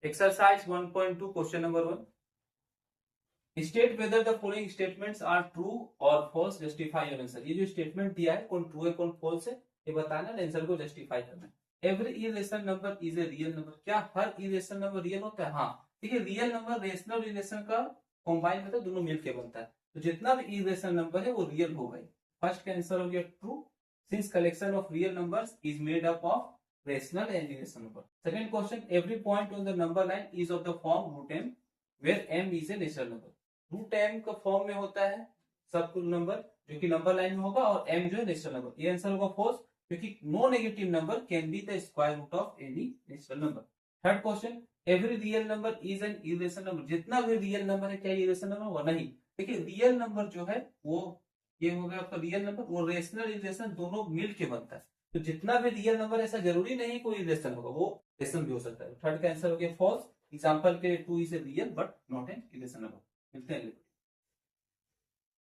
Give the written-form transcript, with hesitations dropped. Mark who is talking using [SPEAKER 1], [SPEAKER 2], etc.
[SPEAKER 1] Exercise 1.2 question number 1, state whether the following statements are true और false, justify your answer. ये जो statement दिया है कौन ट्रू है कौन फॉल्स है ये बताना, आंसर को जस्टिफाई करना है। Every irrational number is a real number. क्या हर इरेशनल नंबर रियल होता है? हाँ। देखिए रियल नंबर रेशनल रिलेशन का कॉम्बाइन होता है, दोनों मिलकर बनता है, तो जितना भी इरेशनल नंबर है वो रियल होगा। फर्स्ट का आंसर हो गया true, since collection of real numbers is made up of rational and irrational number. Second question, every point on the number line is of the form root m where m is a natural number. root m का form में होता है सब कुल number जो कि number line में होगा और m जो है नेचुरल नंबर। ये आंसर होगा फॉल्स क्योंकि no negative number can be the square root of any natural number. Third question, every real number is an irrational number. जितना भी रियल नंबर है क्या इरेशनल नंबर होगा? नहीं। देखिए रियल नंबर जो है वो ये हो गया आपका रियल नंबर, वो रेशनल इरेशनल दोनों मिल के बनता है, तो जितना भी रियल नंबर ऐसा जरूरी नहीं कोई इरेशनल होगा, वो इरेशनल भी हो सकता है। थर्ड का आंसर हो गया फॉल्स, एग्जांपल के 2 is a real but not an irrational number. मिलते हैं।